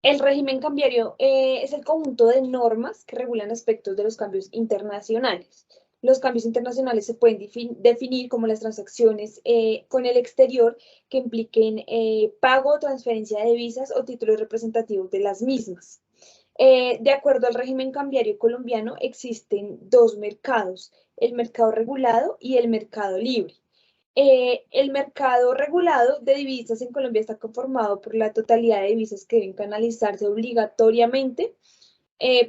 El régimen cambiario es el conjunto de normas que regulan aspectos de los cambios internacionales. Los cambios internacionales se pueden definir como las transacciones con el exterior que impliquen pago o transferencia de divisas o títulos representativos de las mismas. De acuerdo al régimen cambiario colombiano, existen dos mercados, el mercado regulado y el mercado libre. El mercado regulado de divisas en Colombia está conformado por la totalidad de divisas que deben canalizarse obligatoriamente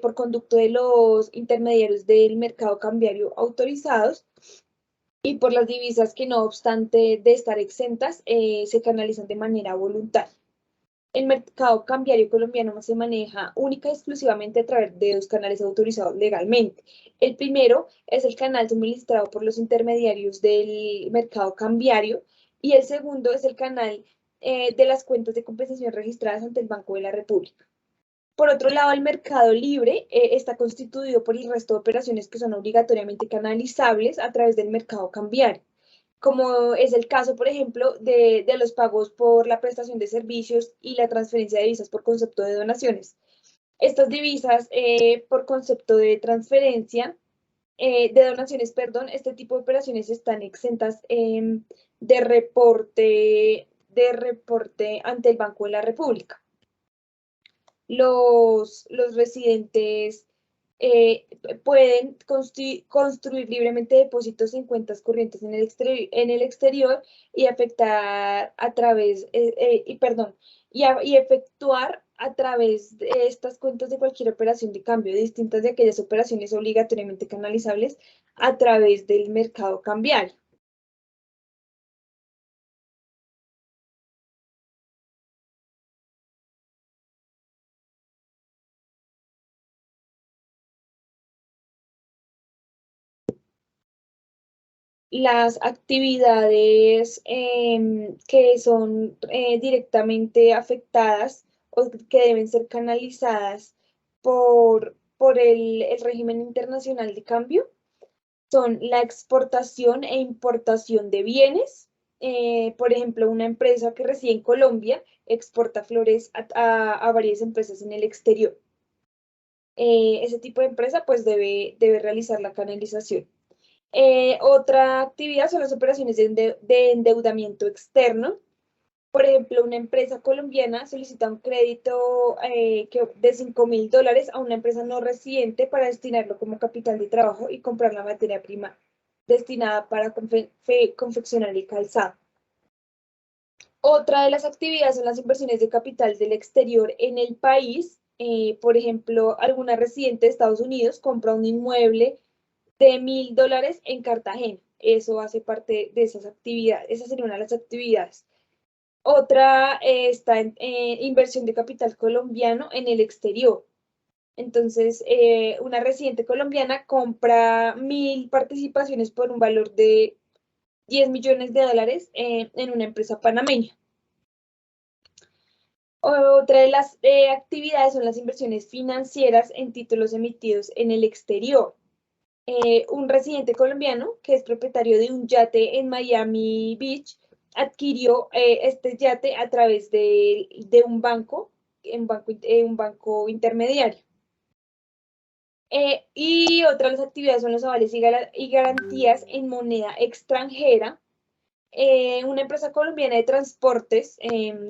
por conducto de los intermediarios del mercado cambiario autorizados y por las divisas que no obstante de estar exentas se canalizan de manera voluntaria. El mercado cambiario colombiano se maneja única y exclusivamente a través de dos canales autorizados legalmente. El primero es el canal suministrado por los intermediarios del mercado cambiario y el segundo es el canal de las cuentas de compensación registradas ante el Banco de la República. Por otro lado, el mercado libre está constituido por el resto de operaciones que son obligatoriamente canalizables a través del mercado cambiario, como es el caso, por ejemplo, de los pagos por la prestación de servicios y la transferencia de divisas por concepto de donaciones. Estas divisas, por concepto de transferencia, de donaciones, perdón, este tipo de operaciones están exentas de reporte ante el Banco de la República. Los residentes pueden construir libremente depósitos en cuentas corrientes en el exterior y afectar a través, y efectuar a través de estas cuentas de cualquier operación de cambio, distintas de aquellas operaciones obligatoriamente canalizables a través del mercado cambiario. Las actividades que son directamente afectadas o que deben ser canalizadas por el régimen internacional de cambio son la exportación e importación de bienes. Por ejemplo, una empresa que reside en Colombia exporta flores a varias empresas en el exterior. Ese tipo de empresa pues debe realizar la canalización. Otra actividad son las operaciones de endeudamiento externo. Por ejemplo, una empresa colombiana solicita un crédito de $5.000 a una empresa no residente para destinarlo como capital de trabajo y comprar la materia prima destinada para confeccionar el calzado. Otra de las actividades son las inversiones de capital del exterior en el país. Por ejemplo, alguna residente de Estados Unidos compra un inmueble de $1.000 en Cartagena. Eso hace parte de esas actividades. Esa sería una de las actividades. Otra está en inversión de capital colombiano en el exterior. Entonces, una residente colombiana compra 1.000 participaciones por un valor de $10 millones en una empresa panameña. Otra de las actividades son las inversiones financieras en títulos emitidos en el exterior. Un residente colombiano que es propietario de un yate en Miami Beach adquirió este yate a través de un banco intermediario. Y otras de las actividades son los avales y garantías en moneda extranjera. Una empresa colombiana de transportes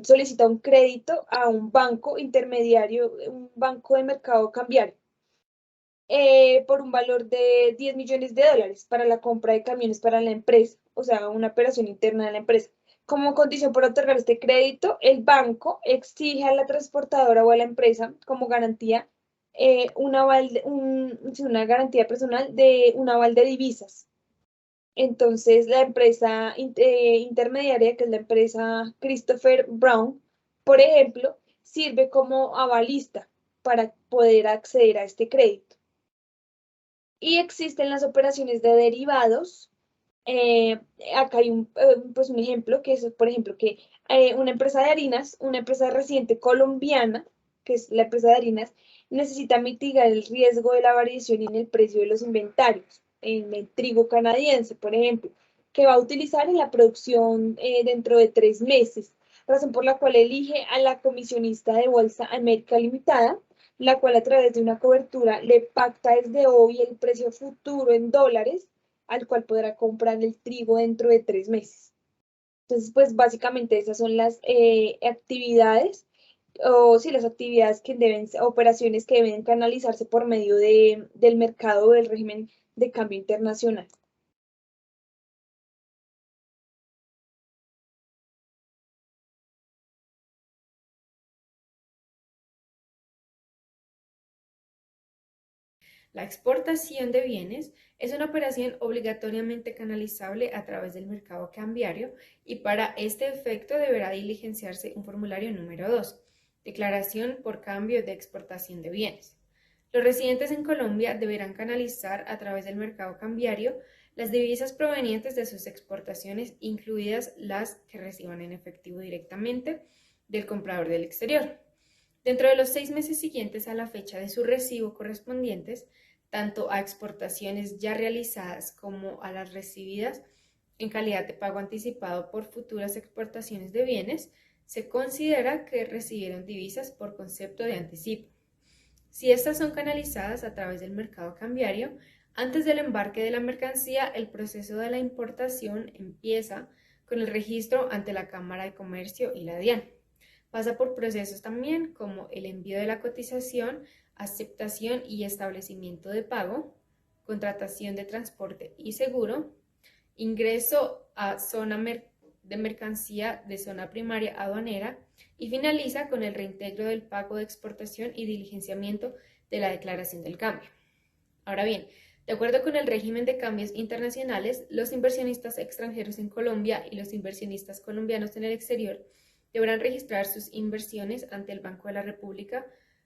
solicita un crédito a un banco intermediario, un banco de mercado cambiario por un valor de $10 millones para la compra de camiones para la empresa, o sea, una operación interna de la empresa. Como condición para otorgar este crédito, el banco exige a la transportadora o a la empresa como garantía una garantía personal de un aval de divisas. Entonces, la empresa intermediaria, que es la empresa Christopher Brown, por ejemplo, sirve como avalista para poder acceder a este crédito. Y existen las operaciones de derivados. Eh, Acá hay pues un ejemplo, que es, por ejemplo, que una empresa de harinas, una empresa residente colombiana, que es la empresa de harinas, necesita mitigar el riesgo de la variación en el precio de los inventarios, en el trigo canadiense, por ejemplo, que va a utilizar en la producción dentro de 3 meses. razón por la cual elige a la comisionista de Bolsa América Limitada, la cual a través de una cobertura le pacta desde hoy el precio futuro en dólares, al cual podrá comprar el trigo dentro de 3 meses. Entonces, pues básicamente esas son las actividades, o sí, las actividades que deben, operaciones que deben canalizarse por medio del mercado del régimen de cambio internacional. La exportación de bienes es una operación obligatoriamente canalizable a través del mercado cambiario y para este efecto deberá diligenciarse un formulario número 2, declaración por cambio de exportación de bienes. Los residentes en Colombia deberán canalizar a través del mercado cambiario las divisas provenientes de sus exportaciones, incluidas las que reciban en efectivo directamente del comprador del exterior. Dentro de los 6 meses siguientes a la fecha de su recibo correspondientes, tanto a exportaciones ya realizadas como a las recibidas en calidad de pago anticipado por futuras exportaciones de bienes, se considera que recibieron divisas por concepto de anticipo. Si estas son canalizadas a través del mercado cambiario, antes del embarque de la mercancía, el proceso de la importación empieza con el registro ante la Cámara de Comercio y la DIAN. Pasa por procesos también como el envío de la cotización, aceptación y establecimiento de pago, contratación de transporte y seguro, ingreso a zona de mercancía de zona primaria aduanera y finaliza con el reintegro del pago de exportación y diligenciamiento de la declaración del cambio. Ahora bien, de acuerdo con el régimen de cambios internacionales, los inversionistas extranjeros en Colombia y los inversionistas colombianos en el exterior deberán registrar sus inversiones ante el Banco de la República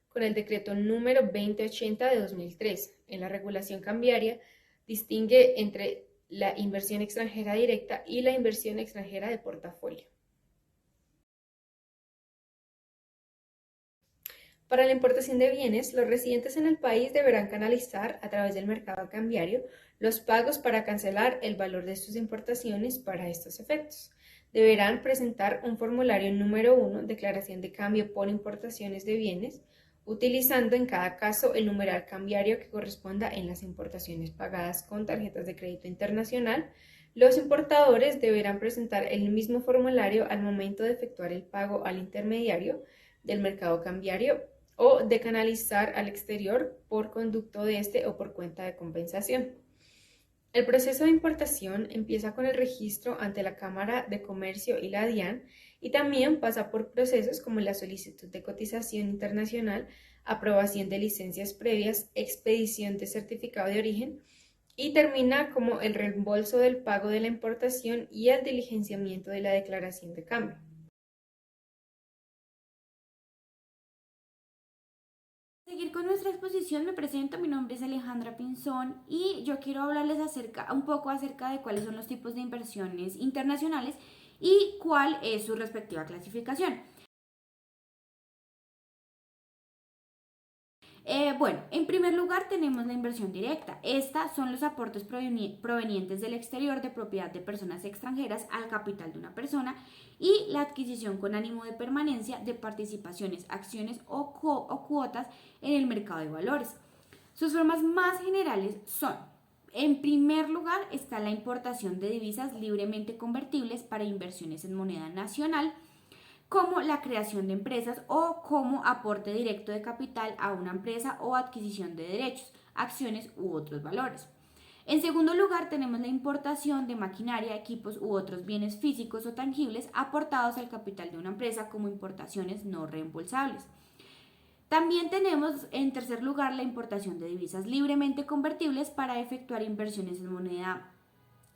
con el decreto número 2080 de 2003. En la regulación cambiaria distingue entre la inversión extranjera directa y la inversión extranjera de portafolio. Para la importación de bienes, los residentes en el país deberán canalizar a través del mercado cambiario los pagos para cancelar el valor de sus importaciones para estos efectos. Deberán presentar un formulario número 1, declaración de cambio por importaciones de bienes, utilizando en cada caso el numeral cambiario que corresponda en las importaciones pagadas con tarjetas de crédito internacional. Los importadores deberán presentar el mismo formulario al momento de efectuar el pago al intermediario del mercado cambiario o de canalizar al exterior por conducto de este o por cuenta de compensación. El proceso de importación empieza con el registro ante la Cámara de Comercio y la DIAN y también pasa por procesos como la solicitud de cotización internacional, aprobación de licencias previas, expedición de certificado de origen y termina como el reembolso del pago de la importación y el diligenciamiento de la declaración de cambio. Seguir con nuestra exposición, me presento, mi nombre es Alejandra Pinzón y yo quiero hablarles un poco acerca de cuáles son los tipos de inversiones internacionales y cuál es su respectiva clasificación. Bueno, en primer lugar tenemos la inversión directa. Estas son los aportes provenientes del exterior de propiedad de personas extranjeras al capital de una persona y la adquisición con ánimo de permanencia de participaciones, acciones o cuotas en el mercado de valores. Sus formas más generales son: en primer lugar está la importación de divisas libremente convertibles para inversiones en moneda nacional, como la creación de empresas o como aporte directo de capital a una empresa o adquisición de derechos, acciones u otros valores. En segundo lugar, tenemos la importación de maquinaria, equipos u otros bienes físicos o tangibles aportados al capital de una empresa como importaciones no reembolsables. También tenemos, en tercer lugar, la importación de divisas libremente convertibles para efectuar inversiones en moneda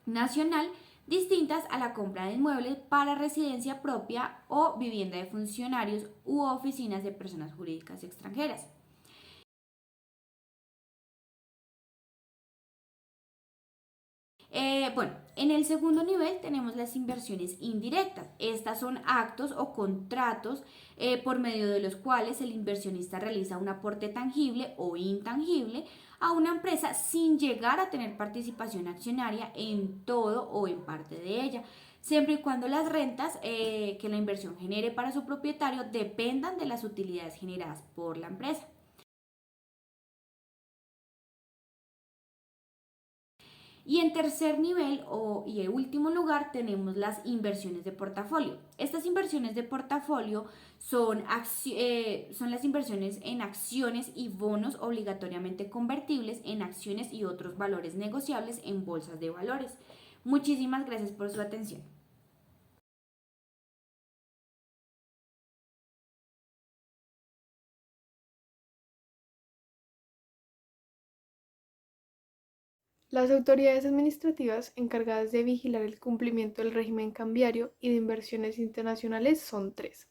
nacional distintas a la compra de inmuebles para residencia propia o vivienda de funcionarios u oficinas de personas jurídicas extranjeras. Bueno, en el segundo nivel tenemos las inversiones indirectas. Estas son actos o contratos por medio de los cuales el inversionista realiza un aporte tangible o intangible a una empresa sin llegar a tener participación accionaria en todo o en parte de ella. siempre y cuando las rentas que la inversión genere para su propietario dependan de las utilidades generadas por la empresa. Y en tercer nivel y en último lugar tenemos las inversiones de portafolio. Estas inversiones de portafolio son las inversiones en acciones y bonos obligatoriamente convertibles en acciones y otros valores negociables en bolsas de valores. Muchísimas gracias por su atención. Las autoridades administrativas encargadas de vigilar el cumplimiento del régimen cambiario y de inversiones internacionales son tres.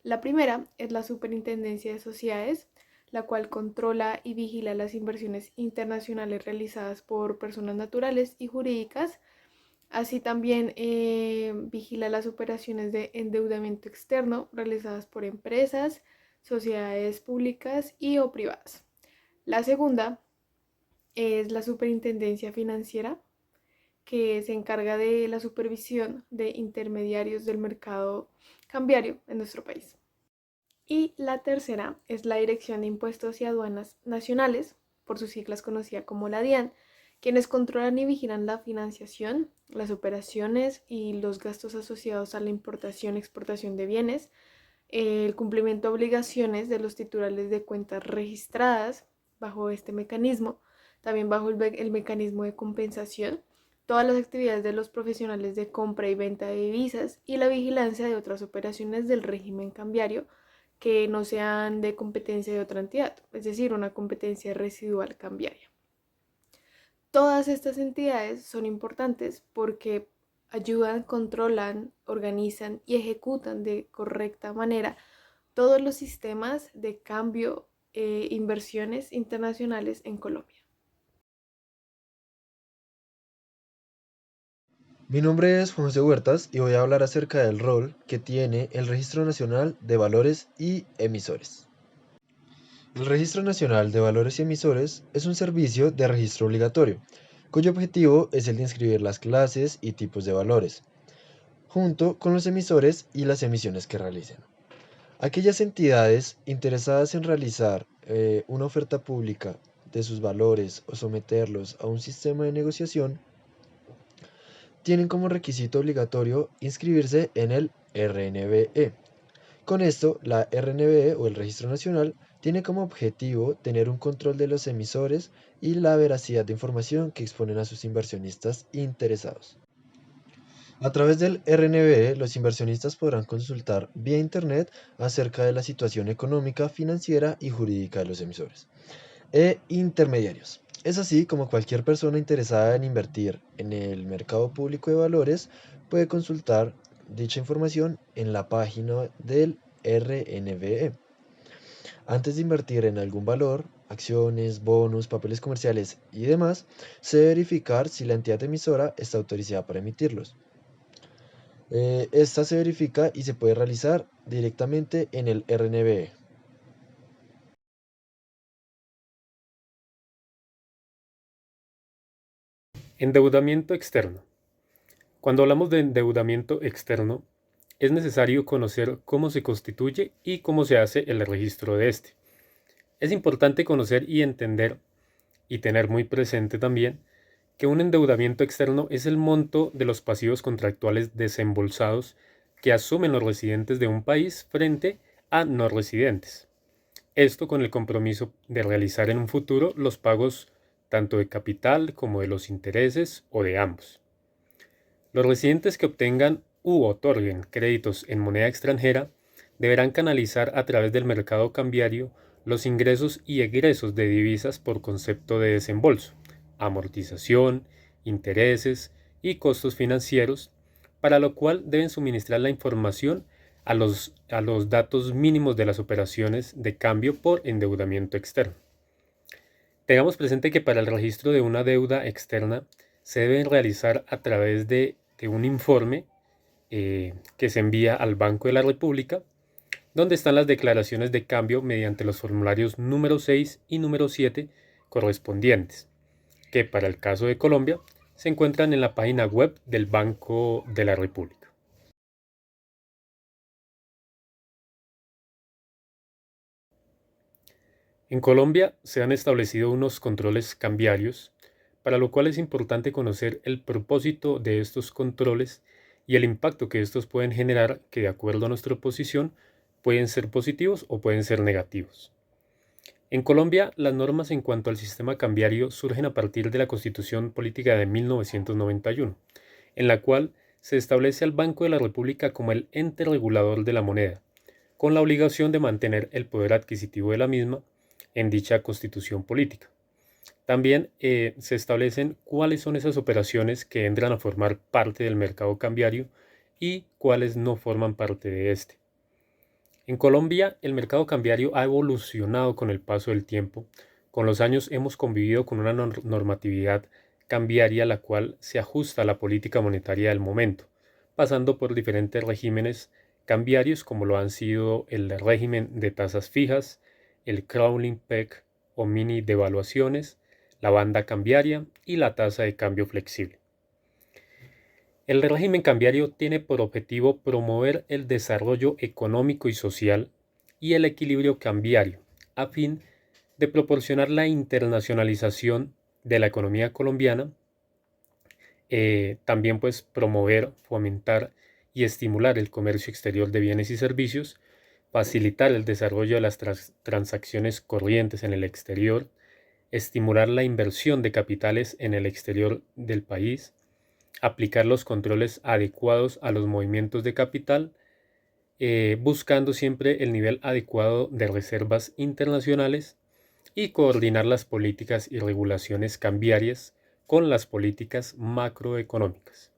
La primera es la Superintendencia de Sociedades, la cual controla y vigila las inversiones internacionales realizadas por personas naturales y jurídicas. Así también vigila las operaciones de endeudamiento externo realizadas por empresas, sociedades públicas y o privadas. La segunda es la Superintendencia Financiera, que se encarga de la supervisión de intermediarios del mercado cambiario en nuestro país. Y la tercera es la Dirección de Impuestos y Aduanas Nacionales, por sus siglas conocida como la DIAN, quienes controlan y vigilan la financiación, las operaciones y los gastos asociados a la importación y exportación de bienes, el cumplimiento de obligaciones de los titulares de cuentas registradas bajo este mecanismo, también bajo el mecanismo de compensación, todas las actividades de los profesionales de compra y venta de divisas y la vigilancia de otras operaciones del régimen cambiario que no sean de competencia de otra entidad, es decir, una competencia residual cambiaria. Todas estas entidades son importantes porque ayudan, controlan, organizan y ejecutan de correcta manera todos los sistemas de cambio e inversiones internacionales en Colombia. Mi nombre es Juan José Huertas y voy a hablar acerca del rol que tiene el Registro Nacional de Valores y Emisores. El Registro Nacional de Valores y Emisores es un servicio de registro obligatorio, cuyo objetivo es el de inscribir las clases y tipos de valores, junto con los emisores y las emisiones que realicen. Aquellas entidades interesadas en realizar una oferta pública de sus valores o someterlos a un sistema de negociación tienen como requisito obligatorio inscribirse en el RNBE. Con esto, la RNBE o el Registro Nacional tiene como objetivo tener un control de los emisores y la veracidad de información que exponen a sus inversionistas interesados. A través del RNBE, los inversionistas podrán consultar vía Internet acerca de la situación económica, financiera y jurídica de los emisores e intermediarios. Es así como cualquier persona interesada en invertir en el mercado público de valores puede consultar dicha información en la página del RNBE. Antes de invertir en algún valor, acciones, bonos, papeles comerciales y demás, se debe verificar si la entidad emisora está autorizada para emitirlos. Esta se verifica y se puede realizar directamente en el RNBE. Endeudamiento externo. Cuando hablamos de endeudamiento externo, es necesario conocer cómo se constituye y cómo se hace el registro de este. Es importante conocer y entender y tener muy presente también que un endeudamiento externo es el monto de los pasivos contractuales desembolsados que asumen los residentes de un país frente a no residentes. Esto con el compromiso de realizar en un futuro los pagos tanto de capital como de los intereses o de ambos. Los residentes que obtengan u otorguen créditos en moneda extranjera deberán canalizar a través del mercado cambiario los ingresos y egresos de divisas por concepto de desembolso, amortización, intereses y costos financieros, para lo cual deben suministrar la información a los datos mínimos de las operaciones de cambio por endeudamiento externo. Tengamos presente que para el registro de una deuda externa se debe realizar a través de un informe que se envía al Banco de la República, donde están las declaraciones de cambio mediante los formularios número 6 y número 7 correspondientes, que para el caso de Colombia se encuentran en la página web del Banco de la República. En Colombia se han establecido unos controles cambiarios, para lo cual es importante conocer el propósito de estos controles y el impacto que estos pueden generar, que de acuerdo a nuestra posición pueden ser positivos o pueden ser negativos. En Colombia, las normas en cuanto al sistema cambiario surgen a partir de la Constitución Política de 1991, en la cual se establece al Banco de la República como el ente regulador de la moneda, con la obligación de mantener el poder adquisitivo de la misma en dicha Constitución Política. También se establecen cuáles son esas operaciones que entran a formar parte del mercado cambiario y cuáles no forman parte de este. En Colombia, el mercado cambiario ha evolucionado con el paso del tiempo. Con los años hemos convivido con una normatividad cambiaria la cual se ajusta a la política monetaria del momento, pasando por diferentes regímenes cambiarios como lo han sido el régimen de tasas fijas, el crawling peg o mini devaluaciones, la banda cambiaria y la tasa de cambio flexible. El régimen cambiario tiene por objetivo promover el desarrollo económico y social y el equilibrio cambiario, a fin de proporcionar la internacionalización de la economía colombiana, también pues promover, fomentar y estimular el comercio exterior de bienes y servicios, facilitar el desarrollo de las transacciones corrientes en el exterior, estimular la inversión de capitales en el exterior del país, aplicar los controles adecuados a los movimientos de capital, buscando siempre el nivel adecuado de reservas internacionales y coordinar las políticas y regulaciones cambiarias con las políticas macroeconómicas.